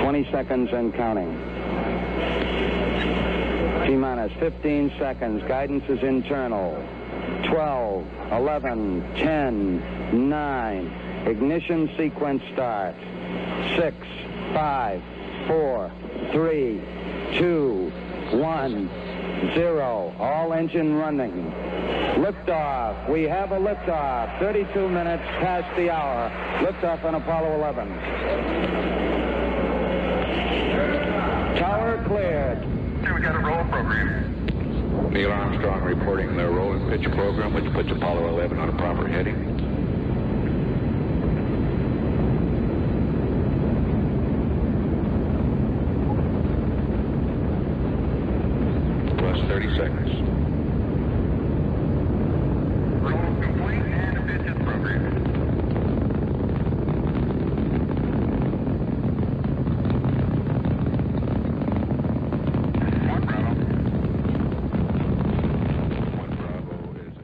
20 seconds and counting. T-minus 15 seconds. Guidance is internal. 12, 11, 10, 9. Ignition sequence starts. 6, 5, 4, 3, 2, 1, 0. All engine running. Liftoff. We have a liftoff. 32 minutes past the hour. Liftoff on Apollo 11. Tower cleared. Okay, we got a roll program. Neil Armstrong reporting the roll and pitch program, which puts Apollo 11 on a proper heading. Plus 30 seconds. Roll complete and a pitches program. One Bravo. One Bravo is a...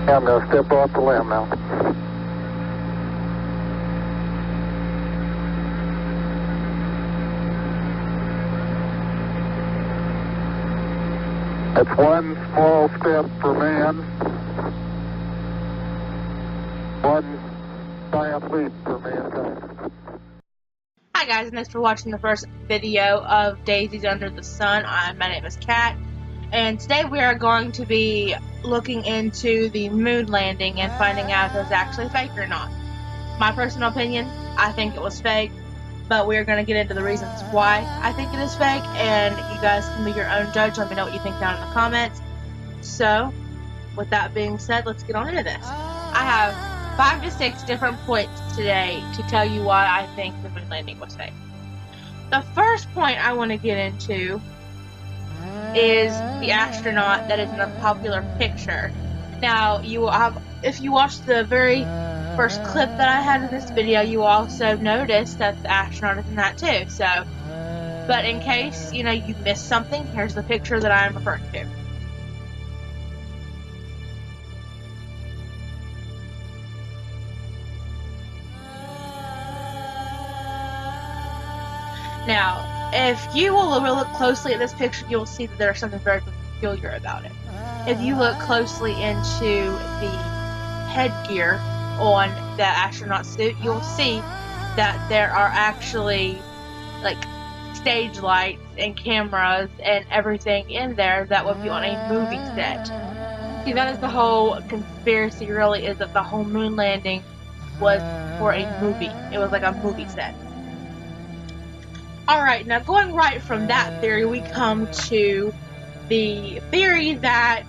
Yeah, I'm going to step off the limb now. That's one small step for man, one giant leap for mankind. Hi guys, and thanks for watching the first video of Daisies Under the Sun. My name is Kat, and today we are going to be looking into the moon landing and finding out if it was actually fake or not. My personal opinion, I think it was fake, but we're going to get into the reasons why I think it is fake, and you guys can be your own judge. Let me know what you think down in the comments. So, with that being said, let's get on into this. I have 5 to 6 different points today to tell you why I think the moon landing was fake. The first point I want to get into is the astronaut that is in the popular picture. Now, you will have, if you watched the very first clip that I had in this video, you also noticed that the astronaut is in that too. So, but in case, you missed something, here's the picture that I'm referring to. Now, if you will look closely at this picture, you'll see that there's something very peculiar about it. If you look closely into the headgear on the astronaut suit, you'll see that there are actually like stage lights and cameras and everything in there that would be on a movie set. See, that is the whole conspiracy, really, is that the whole moon landing was for a movie. It was like a movie set. Alright, now going right from that theory, we come to the theory that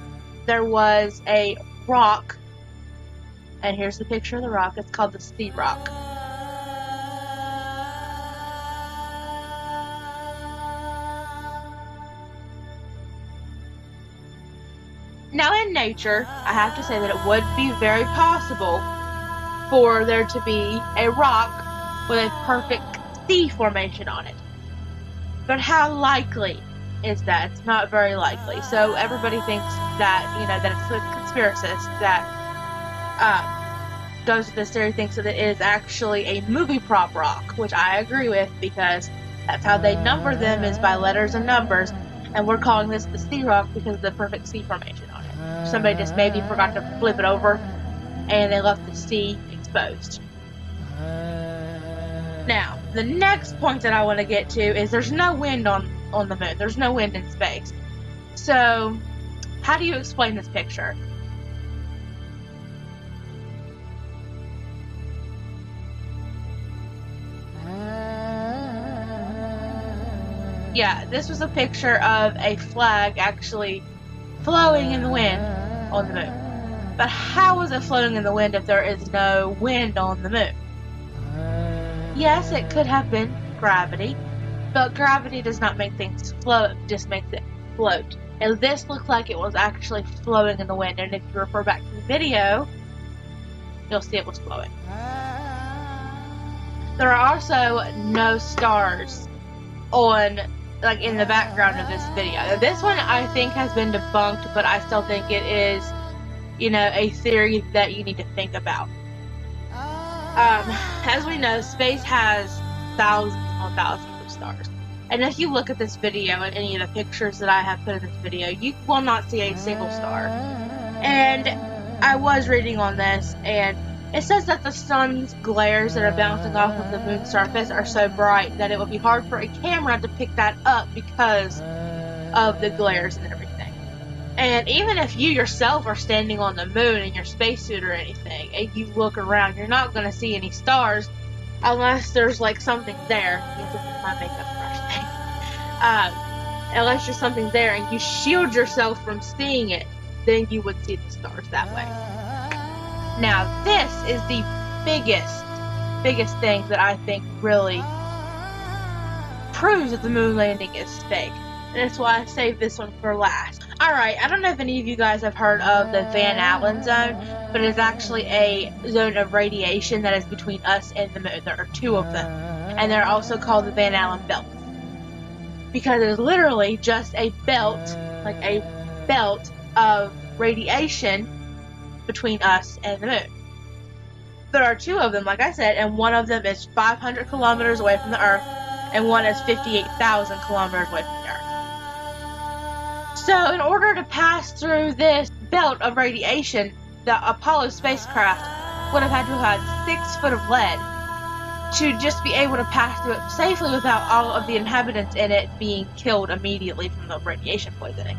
there was a rock. And here's the picture of the rock. It's called the Sea Rock. Now in nature, I have to say that it would be very possible for there to be a rock with a perfect C formation on it. But how likely is that? It's not very likely. So everybody thinks that, that it's a conspiracist that goes to this theory, thinks that it is actually a movie prop rock, which I agree with, because that's how they number them, is by letters and numbers, and we're calling this the C rock because of the perfect C formation on it. Somebody just maybe forgot to flip it over and they left the C exposed. Now, the next point that I want to get to is there's no wind on the moon. There's no wind in space. So, how do you explain this picture? Yeah, this was a picture of a flag actually flowing in the wind on the moon. But how is it floating in the wind if there is no wind on the moon? Yes, it could have been gravity, but gravity does not make things float, it just makes it float. And this looked like it was actually flowing in the wind, and if you refer back to the video, you'll see it was flowing. There are also no stars in the background of this video. This one I think has been debunked, but I still think it is, a theory that you need to think about. As we know, space has thousands upon thousands of stars. And if you look at this video and any of the pictures that I have put in this video, you will not see a single star. And I was reading on this, and it says that the sun's glares that are bouncing off of the moon's surface are so bright that it would be hard for a camera to pick that up because of the glares and everything. And even if you yourself are standing on the moon in your spacesuit or anything, and you look around, you're not going to see any stars unless there's something there. This is my makeup brush thing. Unless there's something there and you shield yourself from seeing it, then you would see the stars that way. Now, this is the biggest thing that I think really proves that the moon landing is fake. And that's why I saved this one for last. Alright, I don't know if any of you guys have heard of the Van Allen zone, but it is actually a zone of radiation that is between us and the moon. There are 2 of them. And they're also called the Van Allen belt. Because it is literally just a belt, like a belt of radiation between us and the moon. There are 2 of them, like I said, and one of them is 500 kilometers away from the Earth, and one is 58,000 kilometers away from the Earth. So in order to pass through this belt of radiation, the Apollo spacecraft would have had to have had 6 foot of lead to just be able to pass through it safely without all of the inhabitants in it being killed immediately from the radiation poisoning.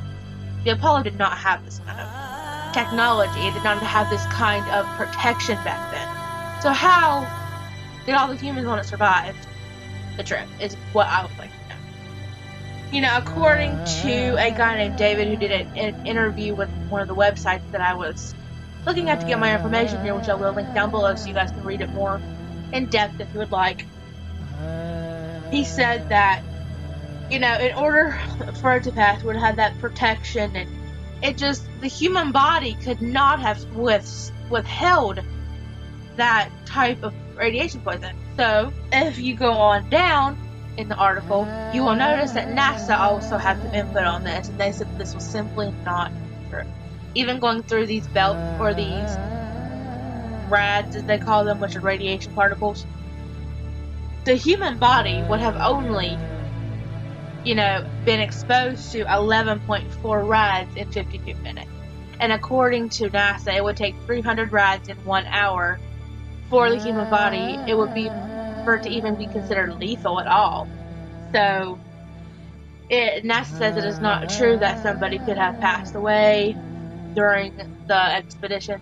The Apollo did not have this kind of technology. It did not have this kind of protection back then. So how did all the humans on it survive the trip is what I would like to know. You know, according to a guy named David who did an interview with one of the websites that I was looking at to get my information here, which I will link down below so you guys can read it more in depth if you would like. He said that, you know, in order for it to pass, it would have had that protection, and it just, the human body could not have withheld that type of radiation poison. So, if you go on down in the article, you will notice that NASA also had some input on this, and they said that this was simply not true. Even going through these belts, or these RADs, as they call them, which are radiation particles, the human body would have only, you know, been exposed to 11.4 RADs in 52 minutes. And according to NASA, it would take 300 RADs in 1 hour for the human body. It would be, for it to even be considered lethal at all. So, NASA says it is not true that somebody could have passed away during the expedition,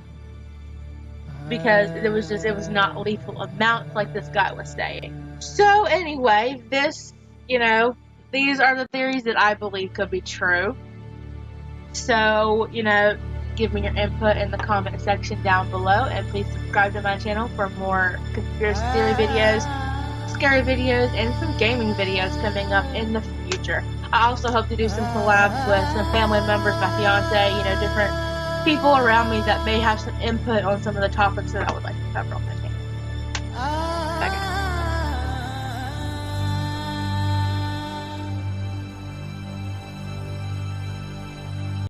because it was not lethal amounts like this guy was saying. So anyway, this, you know, these are the theories that I believe could be true. So, you know, give me your input in the comment section down below, and please subscribe to my channel for more conspiracy theory videos, scary videos, and some gaming videos coming up in the future. I also hope to do some collabs with some family members, my fiance, you know, different people around me that may have some input on some of the topics that I would like to cover on my channel.